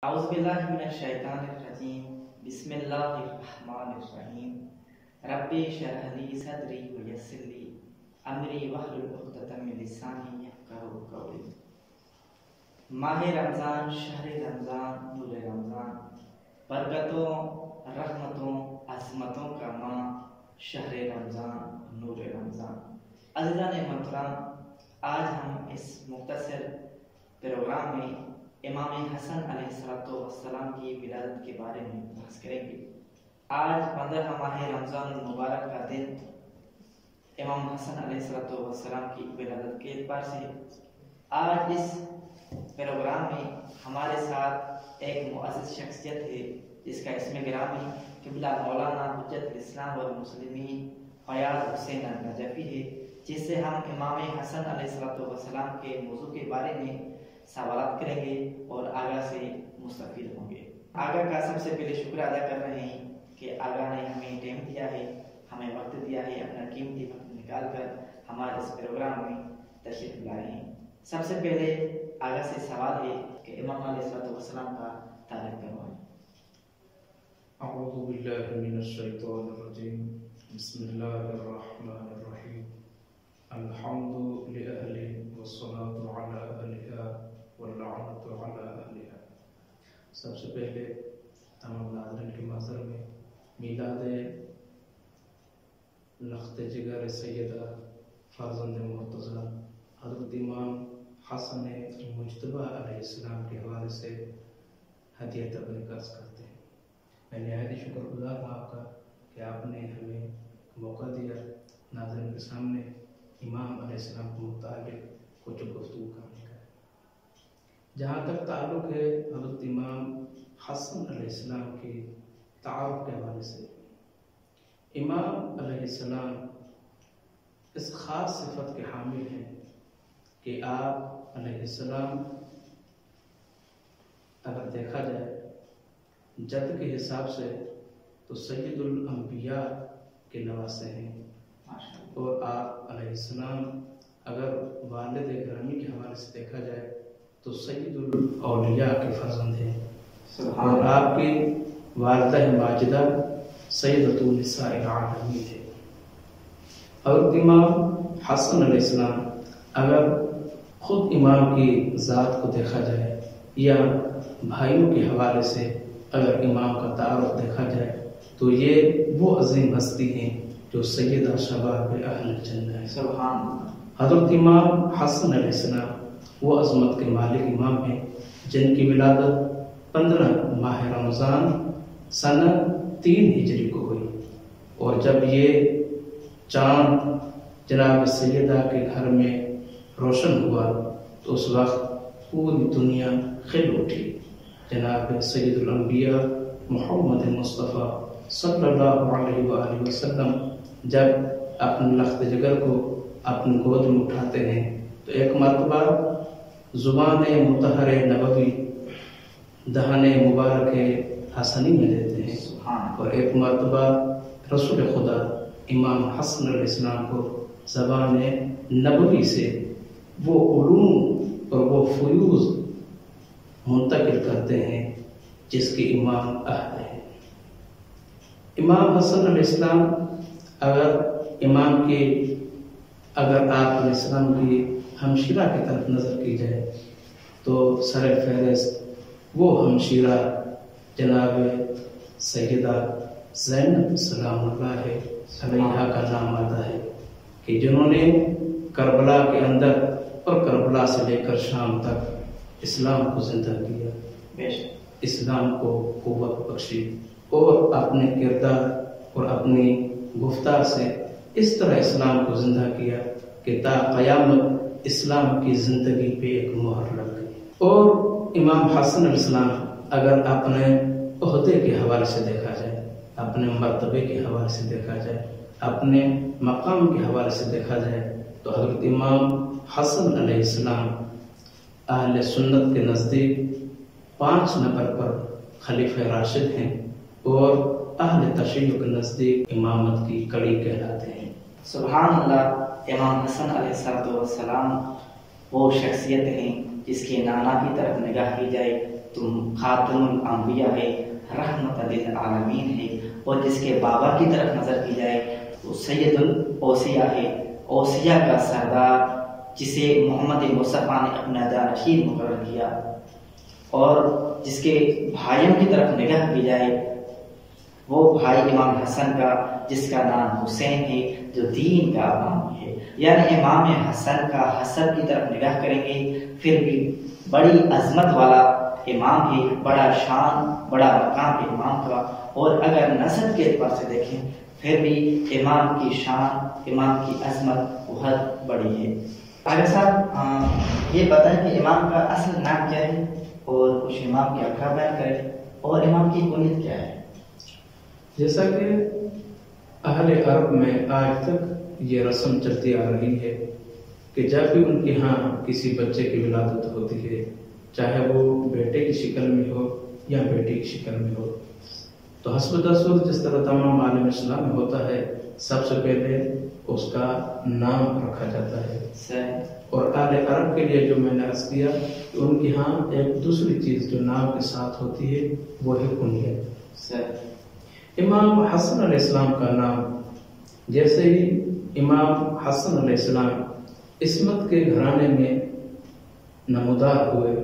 اعوذ باللہ من الشیطان الرجیم بسم اللہ الرحمن الرحیم رب اشرح لی صدری ویسر لی امری واحلل عقدۃ من لسانی یفقہوا قولی۔ ماہ رمضان، شہر رمضان، نور رمضان، برکتوں، رحمتوں، عظمتوں کا ماہ شہر رمضان، نور رمضان۔ عزیزان محترم، آج ہم اس مختصر پروگرام میں امام حسن علیہ السلام کی ولادت کے بارے میں بحث کریں گے۔ آج 15 ماہ رمضان المبارک کا دن امام حسن علیہ السلام کی ولادت کے اعتبار سے آج اس پروگرام میں ہمارے ساتھ ایک معزز شخصیت ہے جس کا اسم گرامی قبلہ مولانا حجت الاسلام والمسلمین فیاض حسین النجفی ہے، جس سے ہم امام حسن علیہ السلام کے موضوع کے بارے میں سوالات کریں گے اور آگاہ سے مستفید ہوں گے۔ آگاہ کا سب سے پہلے شکر ادا کر رہے ہیں کہ آگاہ نے ہمیں ٹائم دیا ہے، ہمیں وقت دیا ہے، اپنا قیمتی وقت نکال کر ہمارے اس پروگرام میں تشریف لائے ہیں۔ سب سے پہلے آگاہ سے سوال ہے کہ امام علیہ السلام کا تعارف کروائیں۔ اعوذ باللہ من الشیطان الرجیم، بسم اللہ الرحمن الرحیم، الحمد لأہل والصلاة علی اہلها واللعنت علی اہلها۔ سب سے پہلے تمام ناظرین کے محضر میں میلاد لخت جگر سیدہ فرزند مرتضیٰ حضرت امام حسن مجتبیٰ علیہ السلام کے حوالے سے ہدیہ تبریک عرض کرتے ہیں۔ میں نہایت ہی شکر گزار ہوں آپ کا کہ آپ نے ہمیں موقع دیا ناظرین کے سامنے امام علیہ السلام کے متعلق کچھ گفتگو کرنے کا۔ جہاں تک تعلق ہے حضرت امام حسن علیہ السلام کی تعارف کے حوالے سے، امام علیہ السلام اس خاص صفت کے حامل ہیں کہ آپ علیہ السلام اگر دیکھا جائے جد کے حساب سے تو سید الانبیاء کے نواسے ہیں، اور آپ علیہ السلام اگر والد گرامی کے حوالے سے دیکھا جائے تو سید الاولیاء کے فرزند ہیں، اور آپ کی والدہ ماجدہ سیدۃ النساء العالمین ہے۔ حضرت امام حسن علیہ السلام اگر خود امام کی ذات کو دیکھا جائے یا بھائیوں کے حوالے سے اگر امام کا تعارف دیکھا جائے تو یہ وہ عظیم ہستی ہیں جو سیدہ شباب اہل الجنہ ہے۔ سبحان اللہ۔ حضرت امام حسن علیہ السلام وہ عظمت کے مالک امام ہیں جن کی ولادت 15 ماہ رمضان سنہ 3 ہجری کو ہوئی، اور جب یہ چاند جناب سیدہ کے گھر میں روشن ہوا تو اس وقت پوری دنیا کھل اٹھی۔ جناب سید الانبیاء محمد مصطفیٰ صلی اللہ علیہ وآلہ وسلم جب اپنے لخت جگر کو اپنی گود میں اٹھاتے ہیں تو ایک مرتبہ زبان مطہر نبوی دہن مبارک حسنی میں لیتے ہیں، اور ایک مرتبہ رسول خدا امام حسن علیہ السلام کو زبان نبوی سے وہ علوم اور وہ فیوز منتقل کرتے ہیں جس کے امام اہل ہیں۔ امام حسن علیہ السلام اگر آپ علیہ السلام کی ہمشیرہ کی طرف نظر کی جائے تو سر فہرست وہ ہمشیرہ جناب سیدہ زینب سلام اللہ علیہا کا نام آتا ہے کہ جنہوں نے کربلا کے اندر اور کربلا سے لے کر شام تک اسلام کو زندہ کیا، اسلام کو قوت بخشی، اور اپنے کردار اور اپنی گفتار سے اس طرح اسلام کو زندہ کیا کہ تا قیامت اسلام کی زندگی پہ ایک مہر لگ گئی۔ اور امام حسن علیہ السلام اگر اپنے عہدے کے حوالے سے دیکھا جائے، اپنے مرتبے کے حوالے سے دیکھا جائے، اپنے مقام کے حوالے سے دیکھا جائے تو حضرت امام حسن علیہ السلام اہل سنت کے نزدیک 5 نمبر پر خلیفہ راشد ہیں، اور اہل تشیع کے نزدیک امامت کی کڑی کہلاتے ہیں۔ سبحان اللہ۔ امام حسن علیہ السلام وہ شخصیت ہیں جس کے نانا کی طرف نگاہ کی جائے تم خاتم الانبیاء ہے، رحمت للعالمین ہے، اور جس کے بابا کی طرف نظر کی جائے وہ سید الاوصیاء ہے، اوصیاء کا سردار، جسے محمد مصطفیٰ نے اپنا جانشین مقرر کیا۔ اور جس کے بھائیوں کی طرف نگاہ کی جائے وہ بھائی امام حسن کا، جس کا نام حسین ہے، جو دین کا امام ہے۔ یعنی امام حسن کا حسب کی طرف نگاہ کریں گے پھر بھی بڑی عظمت والا امام ہے، بڑا شان بڑا مقام ہے امام کا، اور اگر نسب کے اعتبار سے دیکھیں پھر بھی امام کی شان، امام کی عظمت بہت بڑی ہے۔ اگر صاحب یہ بتائیں کہ امام کا اصل نام کیا ہے، اور کچھ امام کے القاب بیان کریں، اور امام کی کنیت کیا ہے؟ جیسا کہ اہل عرب میں آج تک یہ رسم چلتی آ رہی ہے کہ جب بھی ان کے ہاں کسی بچے کی ولادت ہوتی ہے، چاہے وہ بیٹے کی شکل میں ہو یا بیٹی کی شکل میں ہو، تو حسب دستور جس طرح تمام عالم اسلام میں ہوتا ہے، سب سے پہلے اس کا نام رکھا جاتا ہے۔ اور اہل عرب کے لیے جو میں نے عرض کیا کہ ان کے ہاں ایک دوسری چیز جو نام کے ساتھ ہوتی ہے وہ ہے کنیت۔ امام حسن علیہ السلام کا نام، جیسے ہی امام حسن علیہ السلام عصمت کے گھرانے میں نمودار ہوئے،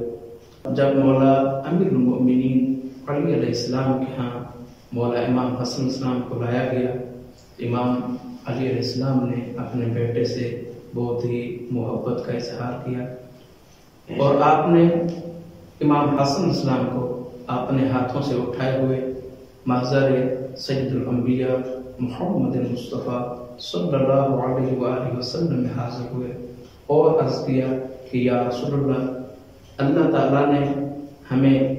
جب مولا امیر المؤمنین علی علیہ السلام کے ہاں مولا امام حسن علیہ السلام کو لایا گیا، امام علی علیہ السلام نے اپنے بیٹے سے بہت ہی محبت کا اظہار کیا، اور آپ نے امام حسن علیہ السلام کو اپنے ہاتھوں سے اٹھائے ہوئے محضر سید الانبیاء محمد مصطفیٰ صلی اللہ علیہ وآلہ وسلم میں حاضر ہوئے اور عرض کیا کہ یا رسول اللہ، اللہ تعالیٰ نے ہمیں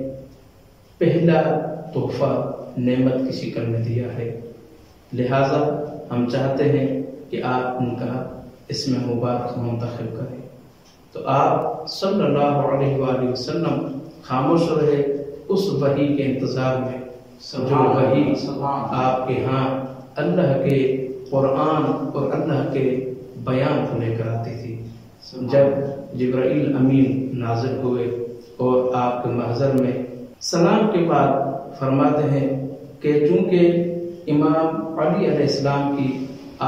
پہلا تحفہ نعمت کی شکل میں دیا ہے، لہٰذا ہم چاہتے ہیں کہ آپ ان کا اسم مبارک منتخب کریں۔ تو آپ صلی اللہ علیہ وآلہ وسلم خاموش رہے اس وحی کے انتظار میں، جو وحی آپ کے ہاں اللہ کے قرآن اور اللہ کے بیان کو لے کر آتی تھی۔ جب جبرائیل امین نازل ہوئے اور آپ کے محضر میں سلام کے بعد فرماتے ہیں کہ چونکہ امام علی علیہ السلام کی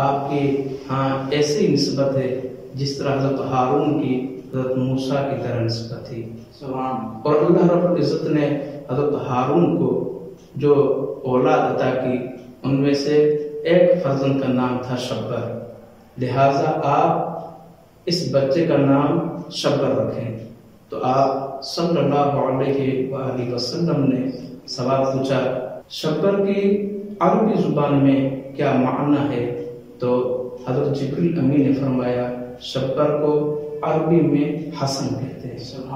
آپ کے ہاں ایسی نسبت ہے جس طرح حضرت ہارون کی حضرت موسیٰ کی طرح نسبت تھی، اور اللہ رب العزت نے حضرت ہارون کو جو اولاد عطا کی ان میں سے ایک فرزند کا نام تھا شبر، لہٰذا آپ اس بچے کا نام شبر رکھیں۔ تو آپ صلی اللہ علیہ وآلہ وسلم نے سوال پوچھا شبر کی عربی زبان میں کیا معنی ہے؟ تو حضرت جبریل امین نے فرمایا شبر کو عربی میں حسن کہتے ہیں۔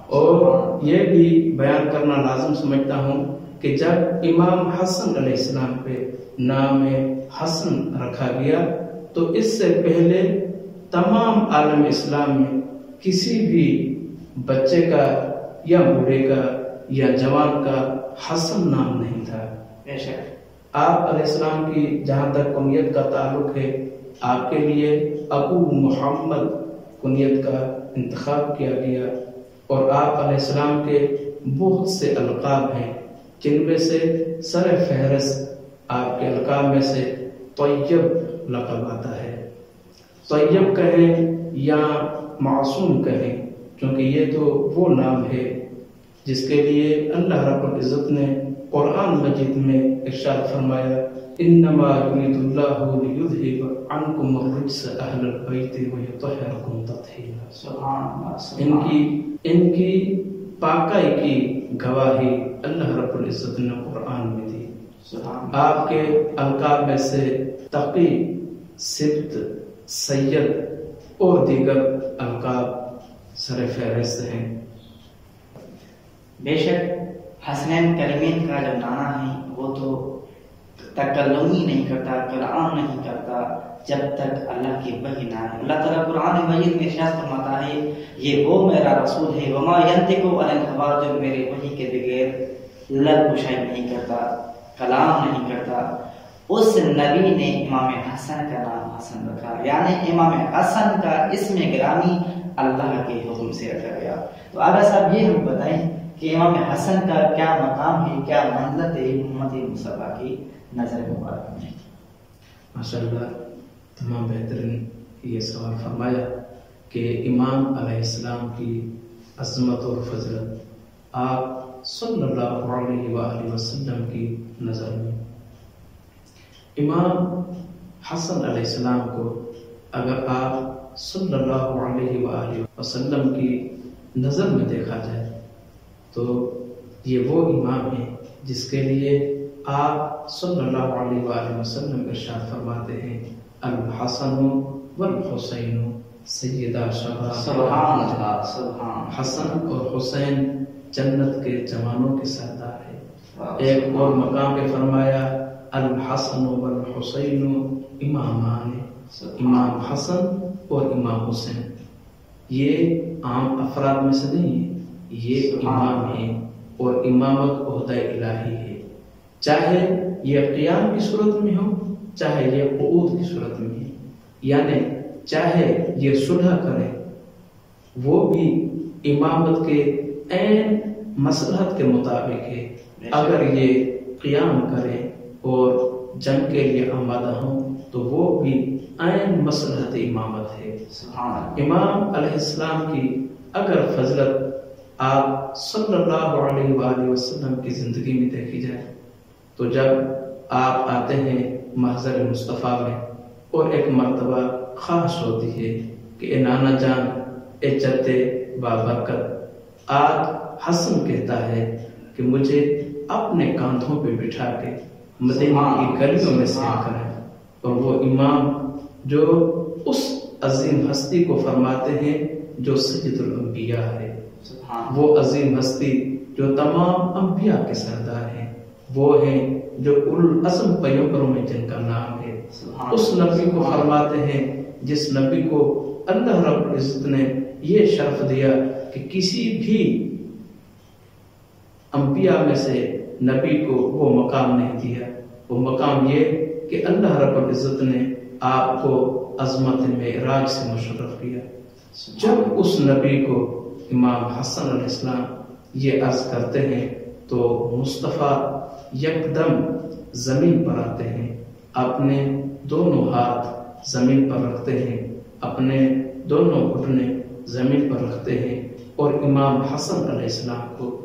اور یہ بھی بیان کرنا لازم سمجھتا ہوں کہ جب امام حسن علیہ السلام پہ نام حسن رکھا گیا تو اس سے پہلے تمام عالم اسلام میں کسی بھی بچے کا یا بوڑھے کا یا جوان کا حسن نام نہیں تھا۔ آپ علیہ السلام کی جہاں تک کنیت کا تعلق ہے، آپ کے لیے ابو محمد کنیت کا انتخاب کیا گیا، اور آپ علیہ السلام کے بہت سے القاب ہیں جن میں سے سر فہرست آپ کے القاب میں سے طیب لقب آتا ہے۔ طیب کہیں یا معصوم کہیں، کیونکہ یہ تو وہ نام ہے جس کے لیے اللہ رب العزت نے قرآن مجید میں ارشاد فرمایا انما یرید اللہ لیذھب عنکم الرجس اہل البیت ویطہرکم تطہیرا۔ ان کی پاکی کی گواہی اللہ رب العزت نے قرآن میں دی۔ آپ کے القاب میں سے تقی، سبت، سید اور دیگر القاب سر فہرست ہیں۔ بے شک حسنین کریمین کا جو نانا ہے وہ تو تکلم ہی نہیں کرتا، کلام نہیں کرتا جب تک اللہ کی وحی نہ آئے۔ اللہ تعالیٰ قرآن مجید میں ارشاد فرماتا ہے یہ وہ میرا رسول ہے وما ینطق عن الہویٰ، جو میرے وحی کے بغیر لب کشائی نہیں کرتا، کلام نہیں کرتا۔ اس نبی نے امام حسن کا نام حسن رکھا، یعنی امام حسن کا اسم گرامی اللہ کے حکم سے رکھا گیا۔ تو آگا صاحب یہ ہم بتائیں کہ امام حسن کا کیا مقام ہے، کیا منزلت ہے امت مصطفیٰ کی نظر مبارک میں؟ ماشاء اللہ، تمام بہترین یہ سوال فرمایا کہ امام علیہ السلام کی عظمت اور فضلت آپ صلی اللہ علیہ وآلہ وسلم کی نظر میں، امام حسن علیہ السلام کو اگر آپ صلی اللہ علیہ وآلہ وسلم کی نظر میں دیکھا جائے تو یہ وہ امام ہیں جس کے لیے آپ صلی اللہ علیہ وآلہ وسلم ارشاد فرماتے ہیں الحسن والحسین سیدہ شباب، سبحان اللہ، سبحان حسن اور حسین جنت کے جوانوں کے سردار ہیں۔ ایک اور مقام پہ فرمایا الحسن والحسین امامان، امام حسن اور امام حسین یہ عام افراد میں سے نہیں ہے، یہ امام ہیں اور امامت عہدہ الہی ہے، چاہے یہ قیام کی صورت میں ہو چاہے یہ قعود کی صورت میں ہے، یعنی چاہے یہ صلح کرے وہ بھی امامت کے عین مصلحت کے مطابق ہے، اگر یہ قیام کرے اور جنگ کے لیے آمادہ ہوں تو وہ بھی عین مصلحت امامت ہے۔ امام علیہ السلام کی اگر فضلت آپ صلی اللہ علیہ وآلہ وسلم کی زندگی میں دیکھی جائے تو جب آپ آتے ہیں محضر مصطفیٰ میں اور ایک مرتبہ خواہش ہوتی ہے کہ اے نانا جان، اے جد بابرکت، آج حسن کہتا ہے کہ مجھے اپنے کاندھوں پہ بٹھا کے مدینہ کی گلیوں میں سیر کریں، اور وہ امام جو اس عظیم ہستی کو فرماتے ہیں جو سید الانبیاء ہے، وہ عظیم ہستی جو تمام انبیاء کے سردار ہیں، وہ ہیں جو اولوالعزم پیغمبروں میں جن کا نام ہے، اس نبی کو فرماتے ہیں جس نبی کو اللہ رب العزت نے یہ شرف دیا کہ کسی بھی انبیاء میں سے نبی کو وہ مقام نہیں دیا، وہ مقام یہ کہ اللہ رب العزت نے آپ کو عظمت معراج سے مشرف کیا۔ جب اس نبی کو امام حسن علیہ السلام یہ عرض کرتے ہیں تو مصطفیٰ یکدم زمین پر آتے ہیں، اپنے دونوں ہاتھ زمین پر رکھتے ہیں، اپنے دونوں گھٹنے زمین پر رکھتے ہیں اور امام حسن علیہ السلام کو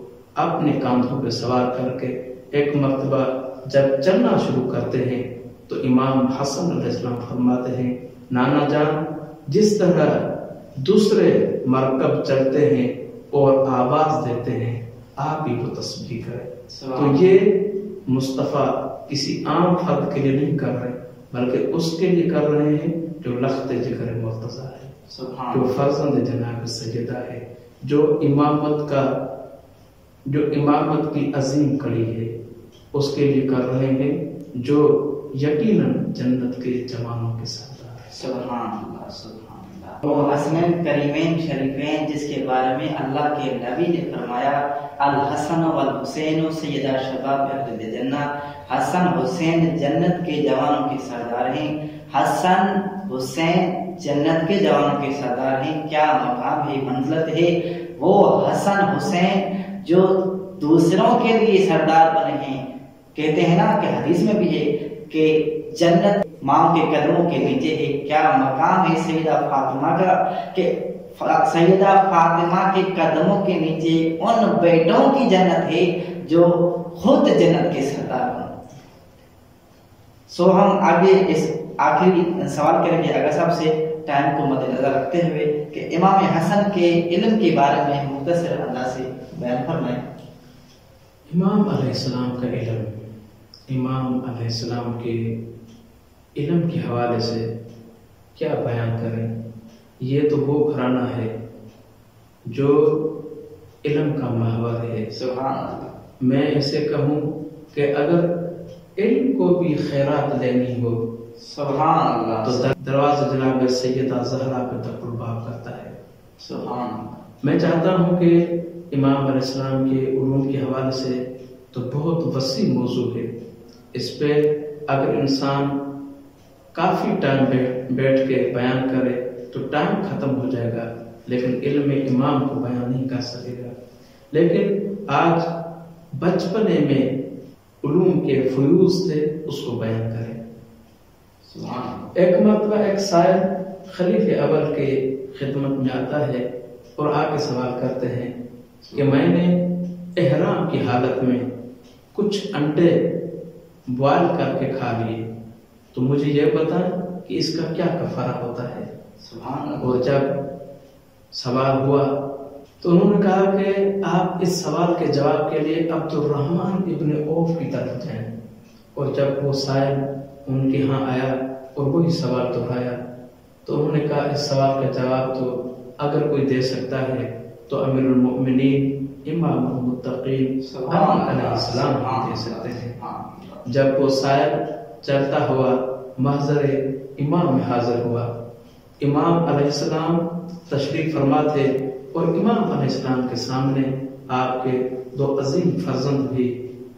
اپنے کاندھوں پہ سوار کر کے ایک مرتبہ جب چلنا شروع کرتے ہیں تو امام حسن علیہ السلام فرماتے ہیں نانا جان، جس طرح دوسرے مرکب چلتے ہیں اور آواز دیتے ہیں آپ بھی وہ تسبیح کریں۔ تو یہ مصطفیٰ کسی عام فرد کے لیے نہیں کر رہے بلکہ اس کے لیے کر رہے ہیں جو لخت جگر مرتضیٰ ہے، جو فرزند جناب سیدہ ہے، جو امامت کی عظیم کڑی ہے، اس کے لیے کر رہے ہیں جو یقیناً جنت کے جوانوں کے ساتھ ہے۔ سبحان اللہ، سبحان اللہ۔ وہ حسنین کریمین شریفین جس کے بارے میں اللہ کے نبی نے فرمایا الحسن والحسین سیدہ شباب اہل جنہ، حسن حسین جنت کے جوانوں کے سردار ہیں، حسن حسین جنت کے جوانوں کے سردار ہیں۔ کیا مقام ہے، منزلت ہے، وہ حسن حسین جو دوسروں کے لیے سردار بنے ہیں۔ کہتے ہیں نا کہ حدیث میں بھی ہے کہ جنت ماں کے قدموں کے نیچے ہے۔ کیا مقام ہے سیدہ فاطمہ کا کہ سیدہ فاطمہ کے قدموں کے نیچے ان بیٹوں کی جنت ہے جو خود جنت کے سردار ہیں۔ سو ہم آگے اس آخری سوال کریں گے اگر صاحب سے ٹائم کو مد نظر رکھتے ہوئے کہ امام حسن کے علم کے بارے میں مختصر انداز سے بیان فرمائیں۔ امام علیہ السلام کا علم، امام علیہ السلام کے علم کے حوالے سے کیا بیان کریں؟ یہ تو وہ گھرانہ ہے جو علم کا محور ہے۔ سبحان اللہ۔ میں اسے کہوں کہ اگر علم کو بھی خیرات لینی ہو سبحان اللہ تو دروازہ جناب سیدہ زہرا پہ تک الباب کرتا ہے۔ سبحان اللہ۔ میں چاہتا ہوں کہ امام علیہ السلام کے علوم کے حوالے سے تو بہت وسیع موضوع ہے، اس پہ اگر انسان کافی ٹائم بیٹھ کے بیان کرے تو ٹائم ختم ہو جائے گا، لیکن علم امام کو بیان نہیں کر سکے گا۔ لیکن آج بچپنے میں علوم کے فیوز تھے اس کو بیان کریں۔ ایک مرتبہ ایک سائل خلیفہ اول کے خدمت میں آتا ہے اور آ کے سوال کرتے ہیں کہ میں نے احرام کی حالت میں کچھ انڈے بوائل کر کے کھا لیے، تو مجھے یہ بتائیں کہ اس کا کیا کفارہ ہوتا ہے۔ اور جب سوال ہوا تو انہوں نے کہا کہ آپ اس سوال کے جواب کے لیے عبد الرحمن ابن عوف کی طرف جائیں۔ اور جب وہ سائل ان کے ہاں آیا اور وہی سوال دہرایا تو انہوں نے کہا اس سوال کا جواب تو اگر کوئی دے سکتا ہے تو امیر المؤمنین امام المتقین علیہ السلام ہی دے سکتے ہیں۔ جب وہ سائل چلتا ہوا محضر امام میں حاضر ہوا، امام علیہ السلام تشریف فرما تھے اور امام علیہ السلام کے سامنے آپ کے دو عظیم فرزند بھی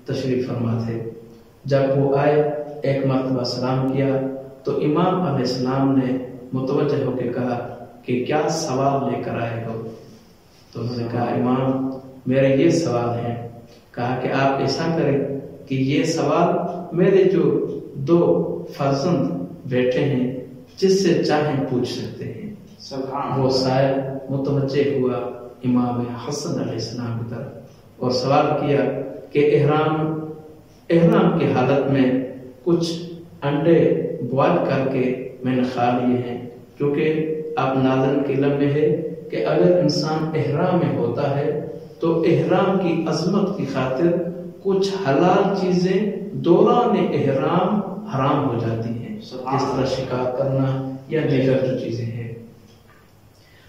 تشریف فرما تھے۔ جب وہ آئے ایک مرتبہ سلام کیا تو امام علیہ السلام نے متوجہ ہو کے کہا کہ کیا سوال لے کر آئے ہو؟ تو انہوں نے کہا امام میرے یہ سوال ہیں۔ کہا کہ آپ ایسا کریں کہ یہ سوال میرے جو دو فرزند بیٹھے ہیں جس سے چاہیں پوچھ سکتے ہیں۔ وہ سائل متوجہ ہوا امام حسن علیہ السلام کی طرف اور سوال کیا کہ احرام کی حالت میں کچھ انڈے بوائل کر کے میں نے کھا لیے ہیں، کیونکہ آپ ناظرین کے علم میں ہے کہ اگر انسان احرام میں ہوتا ہے تو احرام کی عظمت کی خاطر کچھ حلال چیزیں دوران احرام حرام ہو جاتی ہیں، جس طرح شکار کرنا یا دیگر جو چیزیں ہیں۔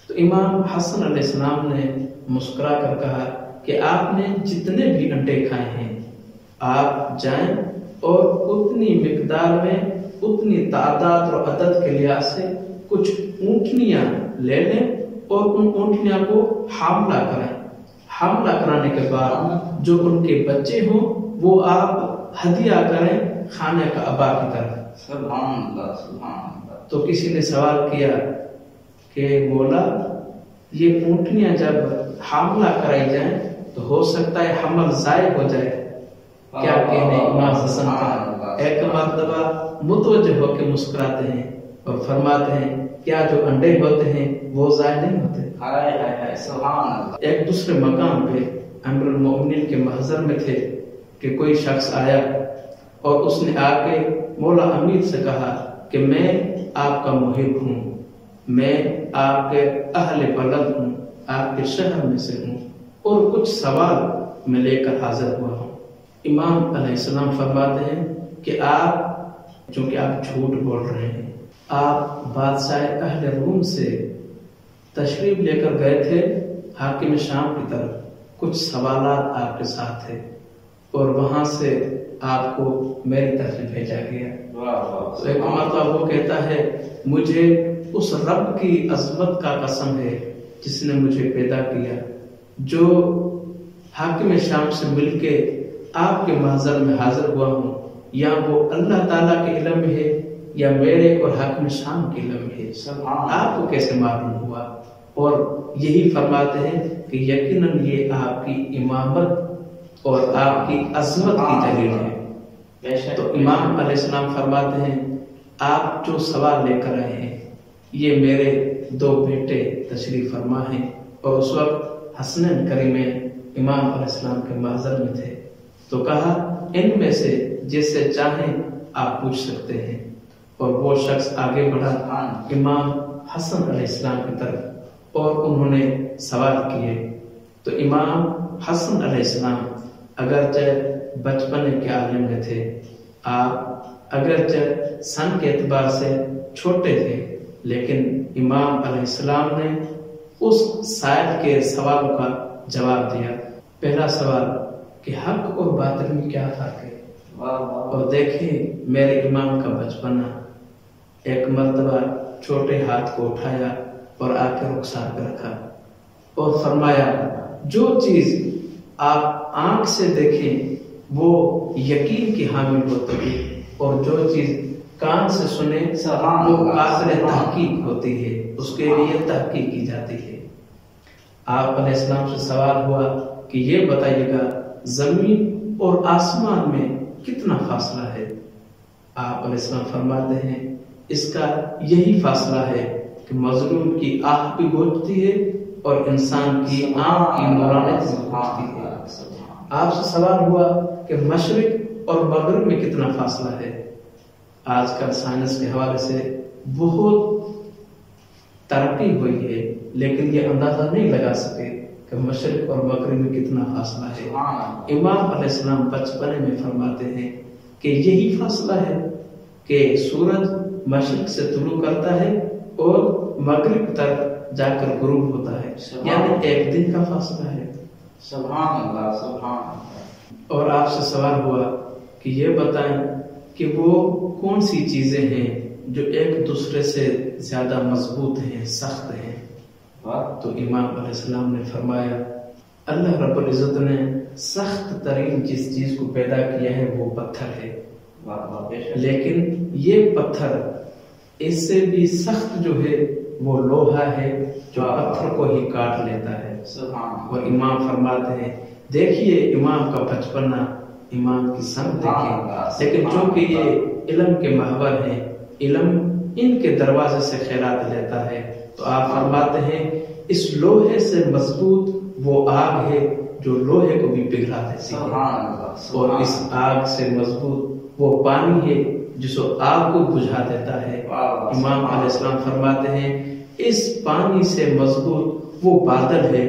تو امام حسن علیہ السلام نے مسکرا کر کہا کہ آپ نے جتنے بھی انڈے کھائے ہیں آپ جائیں اور اتنی مقدار میں اتنی تعداد اور عدد کے لحاظ سے کچھ اونٹنیاں لے لیں اور ان اونٹنیاں کو حاملہ کریں۔ حاملہ کرانے کے بعد جو ان کے بچے ہوں وہ آپ ہدیہ کریں خانہ کعبہ کی طرف۔ سبحان اللہ سبحان اللہ۔ تو کسی نے سوال کیا کہ مولا یہ اونٹنیاں جب حاملہ کرائی جائیں تو ہو سکتا ہے حمل ضائع ہو جائے، کیا کہنے امام حسن کا؟ ایک مرتبہ متوجہ ہو کے مسکراتے ہیں اور فرماتے ہیں کیا جو انڈے ہوتے ہیں وہ ضائع نہیں ہوتے؟ سبحان اللہ۔ ایک دوسرے مقام پہ امیر المؤمنین کے محضر میں تھے کہ کوئی شخص آیا اور اس نے آ کے مولا امیر سے کہا کہ میں آپ کا محب ہوں، میں آپ کے اہل بلد ہوں، آپ کے شہر میں سے ہوں اور کچھ سوال میں لے کر حاضر ہوا ہوں۔ امام علیہ السلام فرماتے ہیں کہ آپ چونکہ آپ جھوٹ بول رہے ہیں، آپ بادشاہ اہل روم سے تشریف لے کر گئے تھے حاکم شام کی طرف، کچھ سوالات آپ کے ساتھ تھے اور وہاں سے آپ کو میری طرف بھیجا گیا۔ تو ایک مرتبہ وہ کہتا ہے مجھے اس رب کی عظمت کا قسم ہے جس نے مجھے پیدا کیا، جو حاکم شام سے مل کے آپ کے محضر میں حاضر ہوا ہوں، یا وہ اللہ تعالیٰ کے علم میں ہے یا میرے اور حاکم شام کے علم میں ہے، آپ کو کیسے معلوم ہوا؟ اور یہی فرماتے ہیں کہ یقیناً یہ آپ کی امامت اور آپ کی عظمت کی دلیل ہے۔ تو امام علیہ السلام فرماتے ہیں آپ جو سوال لے کر آئے ہیں یہ میرے دو بیٹے تشریف فرما ہیں، اور اس وقت حسنین کریمین امام علیہ السلام کے محضر میں تھے۔ تو کہا ان میں سے جس سے چاہیں آپ پوچھ سکتے ہیں، اور وہ شخص آگے بڑھا امام حسن علیہ السلام کی طرف اور انہوں نے سوال کیے۔ تو امام حسن علیہ السلام اگرچہ بچپن کے عالم میں تھے، آپ اگرچہ سن کے اعتبار سے چھوٹے تھے، لیکن امام علیہ السلام نے اس سائل کے سوالوں کا جواب دیا۔ پہلا سوال کہ حق اور باطل میں کیا فرق ہے؟ اور دیکھیں میرے امام کا بچپنا، ایک مرتبہ چھوٹے ہاتھ کو اٹھایا اور آ کے رخسار پہ رکھا اور فرمایا جو چیز آپ آنکھ سے دیکھیں وہ یقین کی حامل ہوتی ہے، اور جو چیز کان سے سنے وہ قابل تحقیق ہوتی ہے، اس کے لیے تحقیق کی جاتی ہے۔ آپ علیہ السلام سے سوال ہوا کہ یہ بتائیے گا زمین اور آسمان میں کتنا فاصلہ ہے؟ آپ علیہ السلام فرماتے ہیں اس کا یہی فاصلہ ہے کہ مظلوم کی آنکھ بھی بوجھتی ہے اور انسان کی آنکھ کی نورانیت بھی بوجھتی ہے۔ آپ سے سوال ہوا کہ مشرق اور مغرب میں کتنا فاصلہ ہے؟ آج کل سائنس کے حوالے سے بہت ترقی ہوئی ہے، لیکن یہ اندازہ نہیں لگا سکے کہ مشرق اور مغرب میں کتنا فاصلہ ہے۔ امام علیہ السلام بچپنے میں فرماتے ہیں کہ یہی فاصلہ ہے کہ سورج مشرق سے طلوع کرتا ہے اور مغرب تک جا کر غروب ہوتا ہے، یعنی ایک دن کا فاصلہ ہے۔ سبحان اللہ، سبحان اللہ۔ اور آپ سے سوال ہوا کہ یہ بتائیں کہ وہ کون سی چیزیں ہیں جو ایک دوسرے سے زیادہ مضبوط ہیں، سخت ہیں؟ تو امام علیہ السلام نے فرمایا اللہ رب العزت نے سخت ترین جس چیز کو پیدا کیا ہے وہ پتھر ہے، لیکن یہ پتھر اس سے بھی سخت جو ہے وہ لوہا ہے جو پتھر کو ہی کاٹ لیتا ہے۔ اور امام فرماتے ہیں دیکھیے امام کا بچپنا، امام کی سمت دیکھیں، لیکن چونکہ یہ علم کے محور ہیں، علم ان کے دروازے سے خیرات لیتا ہے، تو آپ فرماتے ہیں اس لوہے سے مضبوط وہ آگ ہے جو لوہے کو بھی پگھلا دیتی ہے، اور اس آگ سے مضبوط وہ پانی ہے جس آگ کو بجھا دیتا ہے۔ امام علیہ السلام فرماتے ہیں اس پانی سے مضبوط وہ بادل ہے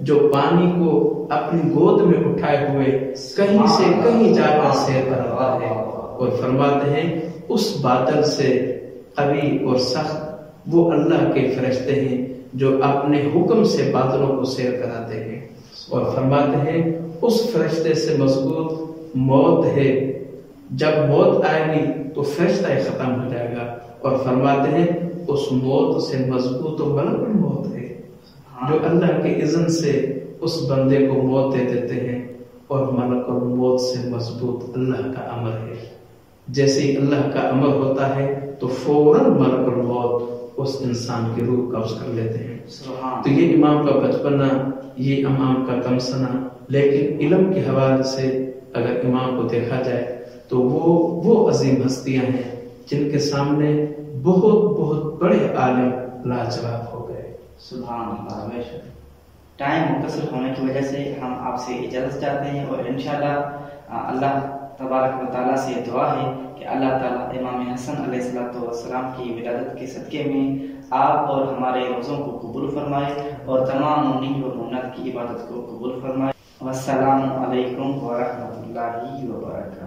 جو پانی کو اپنی گود میں اٹھائے ہوئے کہیں سے کہیں جا کر سیر کرتا ہے، اور فرماتے ہیں اس بادل سے قوی اور سخت وہ اللہ کے فرشتے ہیں جو اپنے حکم سے بادلوں کو سیر کراتے ہیں، اور فرماتے ہیں اس فرشتے سے مضبوط موت ہے، جب موت آئے گی تو فرشتہ ختم ہو جائے گا، اور فرماتے ہیں اس موت سے مضبوط ملک الموت ہے جو اللہ کے اذن سے اس بندے کو موت دے دیتے ہیں، اور ملک الموت سے مضبوط اللہ کا امر ہے۔ جیسے ہی اللہ کا امر ہوتا ہے تو فوراً ملک الموت اس انسان کی روح قبض کر لیتے ہیں۔ تو یہ امام کا بچپنا، یہ امام کا کمسنا، لیکن علم کے حوالے سے اگر امام کو دیکھا جائے تو وہ عظیم ہستیاں ہیں جن کے سامنے بہت بہت بڑے عالم لاجواب ہو گئے۔ سبحان اللہ، بے شک۔ ٹائم مختصر ہونے کی وجہ سے ہم آپ سے اجازت چاہتے ہیں، اور انشاءاللہ اللہ تبارک و تعالیٰ سے دعا ہے کہ اللہ تعالیٰ امام حسن علیہ السلام کی ولادت کے صدقے میں آپ اور ہمارے روزوں کو قبول فرمائے اور تمام مومنین و مومنات کی عبادت کو قبول فرمائے۔ والسلام علیکم ورحمۃ اللہ وبرکاتہ۔